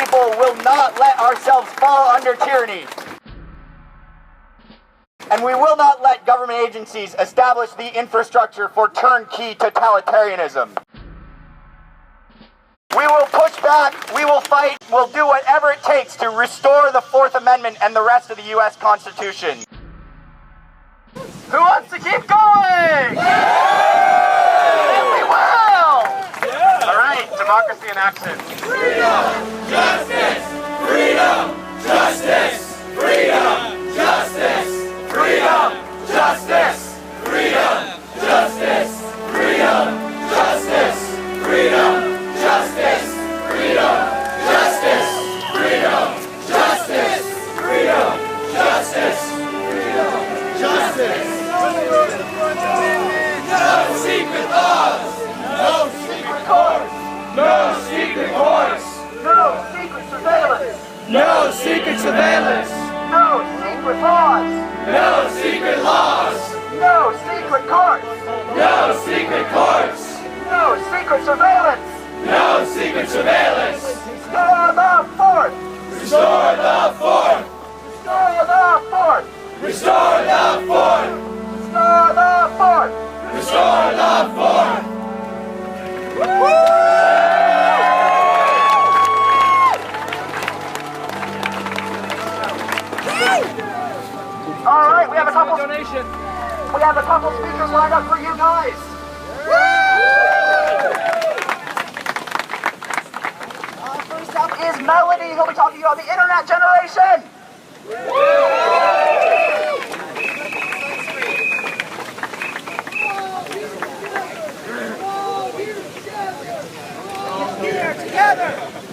people will not let ourselves fall under tyranny. And we will not let government agencies establish the infrastructure for turnkey totalitarianism. We will push back, we will fight, we'll do whatever it takes to restore the Fourth Amendment and the rest of the U.S. Constitution. Who wants to keep going? Yeah! We will! Yeah. All right, democracy in action. Freedom, justice, freedom, justice, freedom, justice, freedom, justice, freedom, justice, freedom, justice, freedom, justice, freedom, justice, freedom, justice, freedom, justice, freedom, justice. No secret laws, no secret courts, no secret courts, No secret surveillance! no secret surveillance, No secret laws! no secret laws, No secret courts! no secret courts, No secret surveillance! no secret surveillance. Restore the Fourth! Restore the Fourth! Restore the Fourth! Restore the Fourth! Restore the Fourth! Restore the Fourth! All right, we have a couple speakers lined up for you guys. First up is Melody. He'll be talking about the internet generation.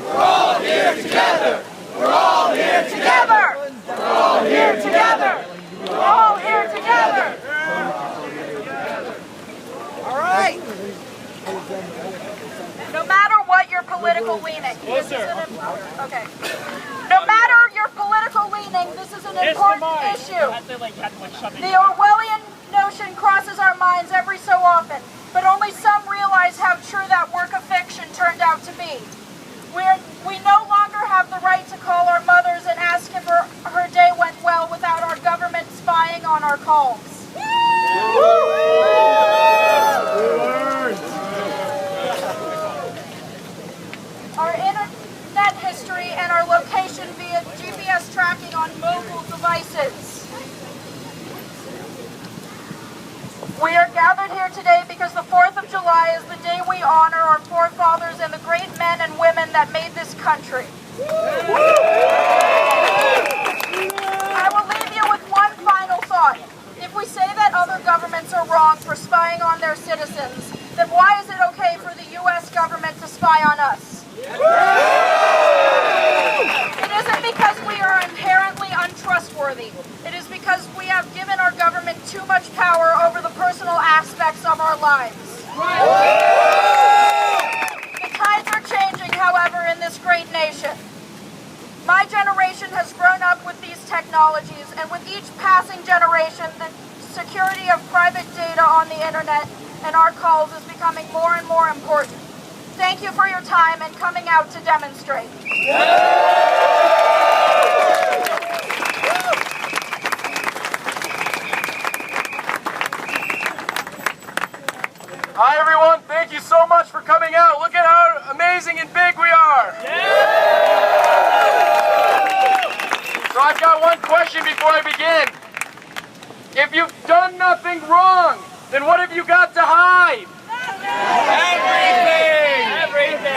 We're all here together! We're all here together! We're all here together! We're all here together. All right. No matter what your political leaning, this is okay. No matter your political leaning, this is an important issue. The Orwellian notion crosses our minds every so often, but only some realize how true that work of fiction turned out to be. We no longer have the right to call our mothers and ask if her day went well without our government spying on our calls. Our internet history and our location via GPS tracking on mobile devices. We are gathered here today because the 4th of July is the day we honor our forefathers and the great men and women that made this country. I will leave you with one final thought. If we say that other governments are wrong for spying on their citizens, then why is it okay for the U.S. government to spy on us? It isn't because we are inherently untrustworthy. It is because we have given our government too much power over the personal aspects of our lives. The tides are changing, however, in this great nation. My generation has grown up with these technologies, and with each passing generation, the security of private data on the internet and our calls is becoming more and more important. Thank you for your time and coming out to demonstrate. Hi everyone, thank you so much for coming out. Look at how amazing and big we are. So I've got one question before I begin. If you've done nothing wrong, then what have you got to hide? Everything!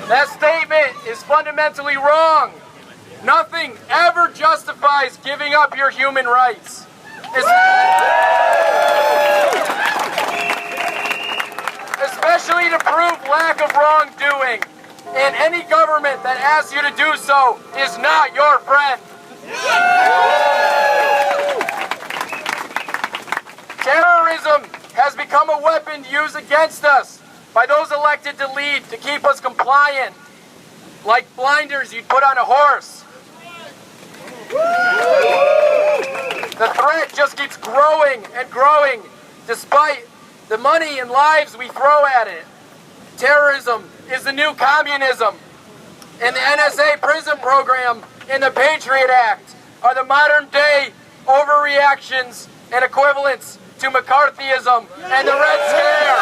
That statement is fundamentally wrong. Nothing ever justifies giving up your human rights. Especially to prove lack of wrongdoing. And any government that asks you to do so is not your friend. Terrorism has become a weapon used against us by those elected to lead to keep us compliant, like blinders you'd put on a horse. The threat just keeps growing and growing despite the money and lives we throw at it. Terrorism is the new communism, and the NSA PRISM program and the Patriot Act are the modern-day overreactions and equivalents to McCarthyism and the Red Scare.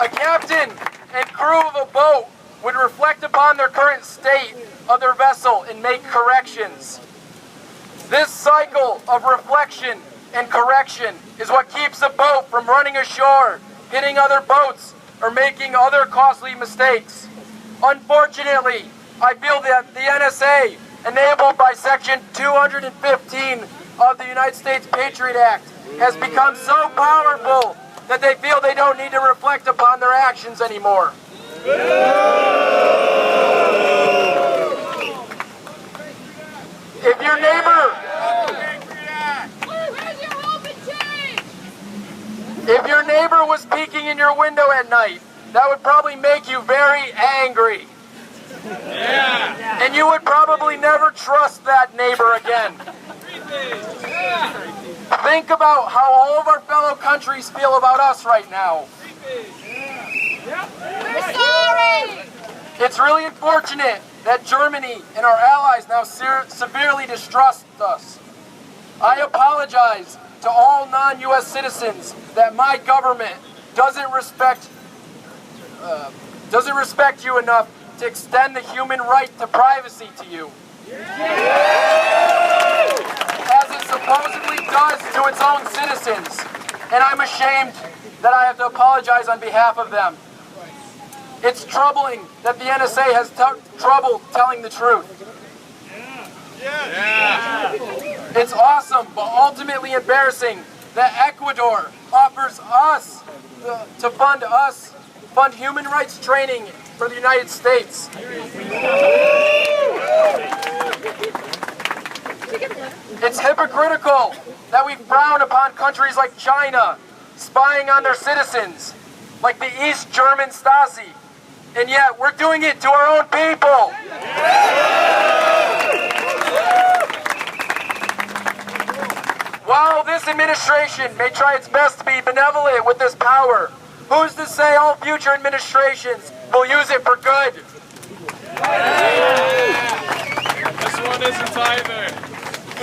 A captain and crew of a boat would reflect upon their current state of their vessel and make corrections. This cycle of reflection and correction is what keeps a boat from running ashore, hitting other boats, or making other costly mistakes. Unfortunately, I feel that the NSA, enabled by Section 215 of the United States Patriot Act, has become so powerful that they feel they don't need to reflect upon their actions anymore. If your neighbor... If your neighbor was peeking in your window at night, that would probably make you very angry. Yeah. And you would probably never trust that neighbor again. Think about how all of our fellow countries feel about us right now. We're sorry! It's really unfortunate that Germany and our allies now severely distrust us. I apologize to all non-U.S. citizens that my government doesn't respect you enough to extend the human right to privacy to you. As it supposedly does to its own citizens. And I'm ashamed that I have to apologize on behalf of them. It's troubling that the NSA has trouble telling the truth. It's awesome, but ultimately embarrassing that Ecuador offers us to fund human rights training for the United States. It's hypocritical that we frown upon countries like China spying on their citizens, like the East German Stasi, and yet we're doing it to our own people. While this administration may try its best to be benevolent with this power, who's to say all future administrations will use it for good? This one isn't either.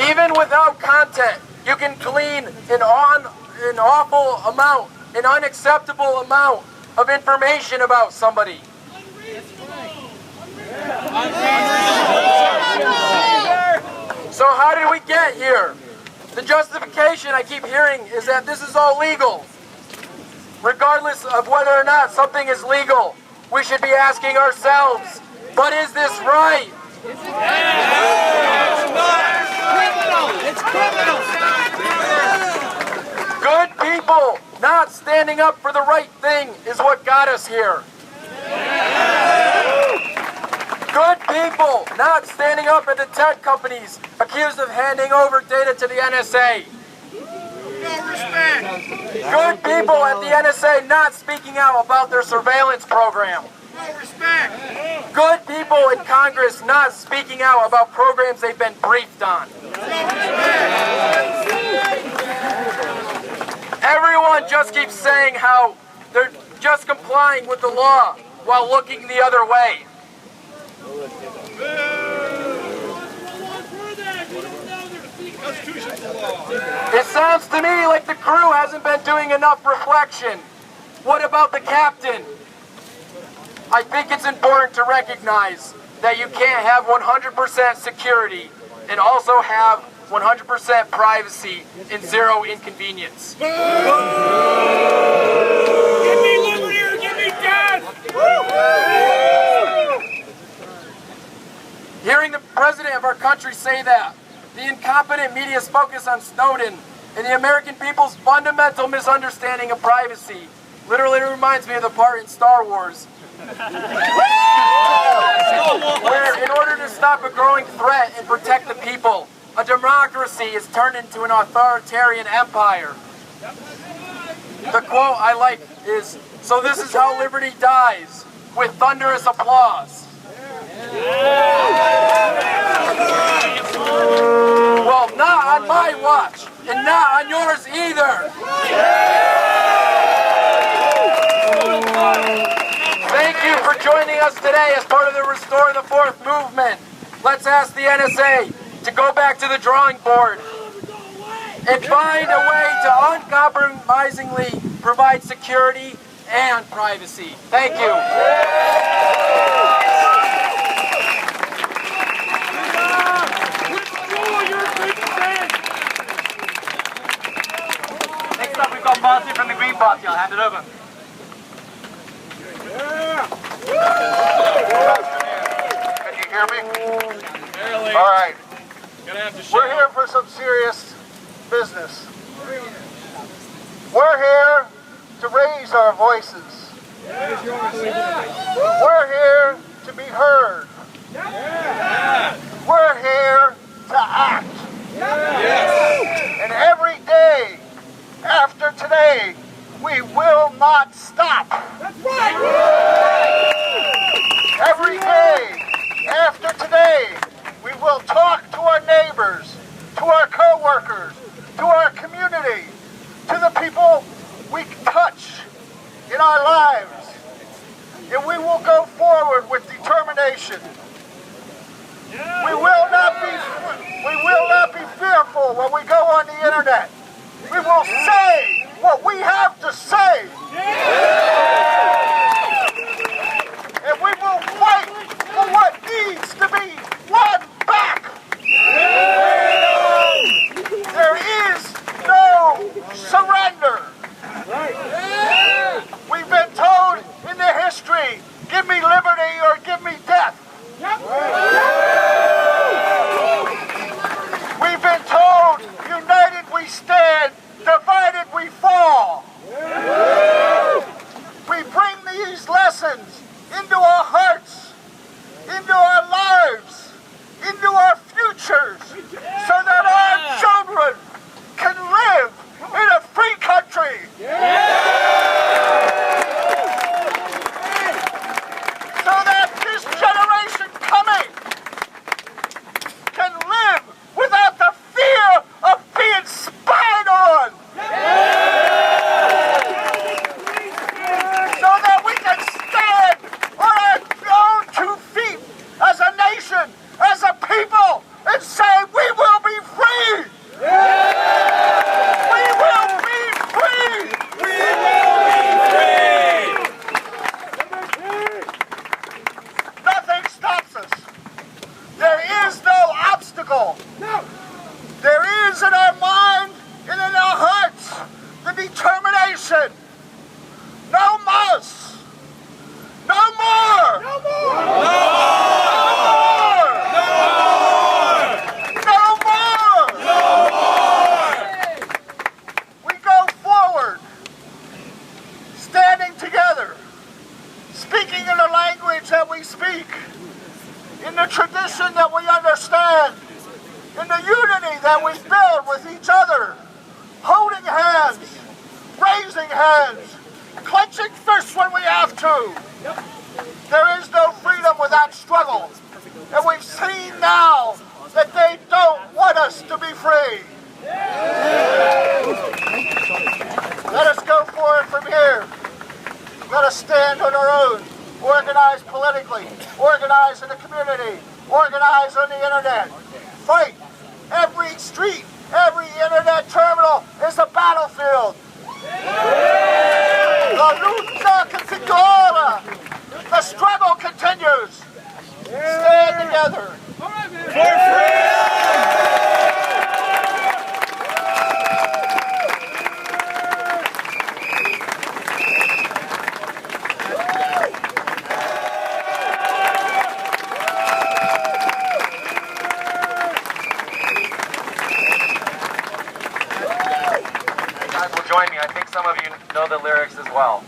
Even without content, you can glean an awful amount, an unacceptable amount of information about somebody. So how did we get here? The justification I keep hearing is that this is all legal. Regardless of whether or not something is legal, we should be asking ourselves, but is this right? It's criminal! Good people not standing up for the right thing is what got us here. Good people not standing up at the tech companies accused of handing over data to the NSA. No respect! Good people at the NSA not speaking out about their surveillance program. No respect! Good people in Congress not speaking out about programs they've been briefed on. No respect! Everyone just keeps saying how they're just complying with the law while looking the other way. It sounds to me like the crew hasn't been doing enough reflection. What about the captain? I think it's important to recognize that you can't have 100% security and also have 100% privacy and zero inconvenience. Give me liberty or give me death! Hearing the president of our country say that, the incompetent media's focus on Snowden, and the American people's fundamental misunderstanding of privacy literally reminds me of the part in Star Wars where, in order to stop a growing threat and protect the people, a democracy is turned into an authoritarian empire. The quote I like is, "So this is how liberty dies, with thunderous applause." today, as part of the Restore the Fourth movement, let's ask the NSA to go back to the drawing board and find a way to uncompromisingly provide security and privacy. Thank you. Next up, we've got Martin from the Green Party. I'll hand it over. Can you hear me? Barely. All right. Gonna have to We're here for some serious business. We're here to raise our voices. We're here to be heard. We're here to act. And every day after today, we will not stop. Every day after today, we will talk to our neighbors, to our co-workers, to our community, to the people we touch in our lives. And we will go forward with determination. We will not be fearful when we go on the internet. We will say what we have to say. And we will fight for what needs to be won back. There is no surrender. We've been told in the history, give me liberty or give me death. We've been told, united we stand, divided we fall. We bring these lessons into our hearts, into our lives, into our futures, so that our children can live in a free country. So that this generation coming can live without the fear of being spied on. So that we can stand on our own 2 feet as a nation, as a people, and say we will be free. We will be free. We will be free. Nothing stops us. There is no obstacle. There is in our mind and in our hearts the determination. No mas. No more. No more. No more. No more. We go forward, standing together, speaking in the language that we speak, in the tradition that we understand, in the unity that we build with each other, holding hands, raising hands, clenching fists when we have to. There is no freedom without struggle. And we've seen now that they don't want us to be free. Let us go forward from here. Let us stand on our own. Organize politically. Organize in the community. Organize on the internet. Fight. Every street, every internet terminal is a battlefield. La lucha continua. The struggle continues. Stand together. For freedom! Join me. I think some of you know the lyrics as well.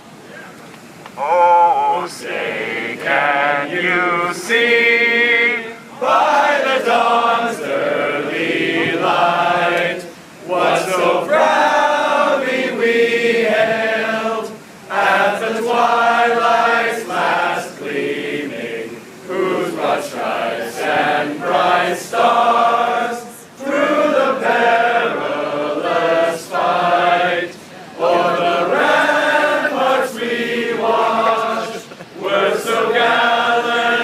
Oh, say, can you see by the dawn's early light what so proudly we hailed at the twilight's last gleaming, whose broad stripes and bright stars through the perilous fight o'er the ramparts we watched were so gallant.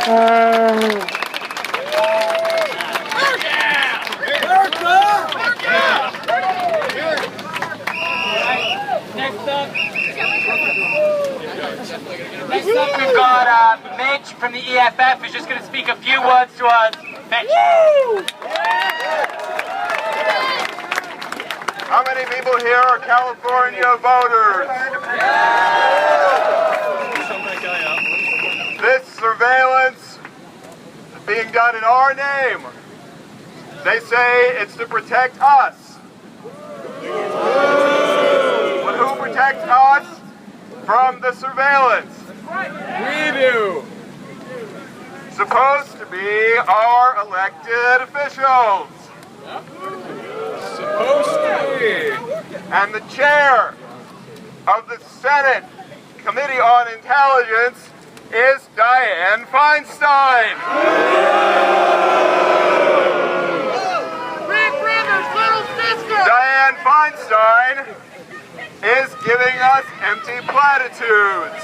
Next up, we've got Mitch from the EFF who's just going to speak a few words to us. Mitch. How many people here are California voters? This surveillance is being done in our name. They say it's to protect us. But who protects us from the surveillance? We do. Supposed to be our elected officials. Supposed to be. And the chair of the Senate Committee on Intelligence is Dianne Feinstein. Big brother's little sister. Dianne Feinstein is giving us empty platitudes.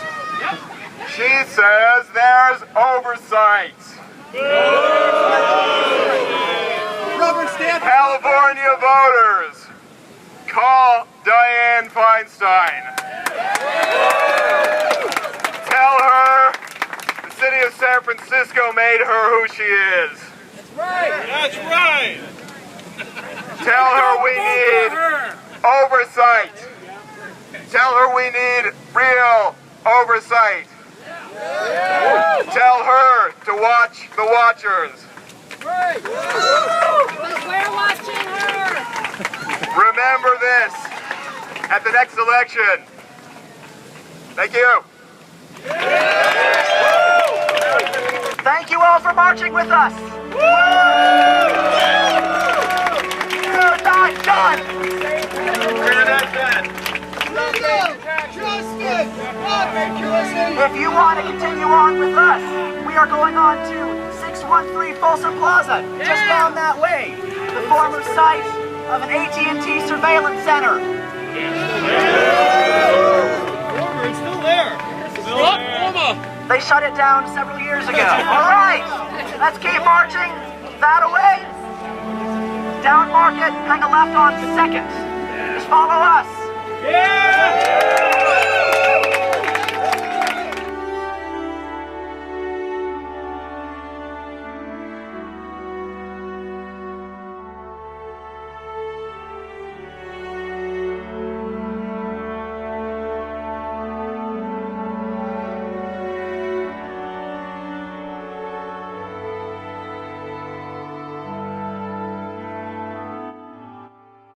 She says there's oversight. California voters, call Dianne Feinstein. Tell her the city of San Francisco made her who she is. That's right. Tell her we need oversight. Tell her we need real oversight. Tell her to watch the watchers. We're watching her. Remember this at the next election. Thank you. Thank you all for marching with us. You're not done. If you want to continue on with us, we are going on to 613 Folsom Plaza, just down that way, the former site of an AT&T surveillance center. It's still there. They shut it down several years ago. All right, let's keep marching that away. Down Market, hang a left on 2nd. Just follow us.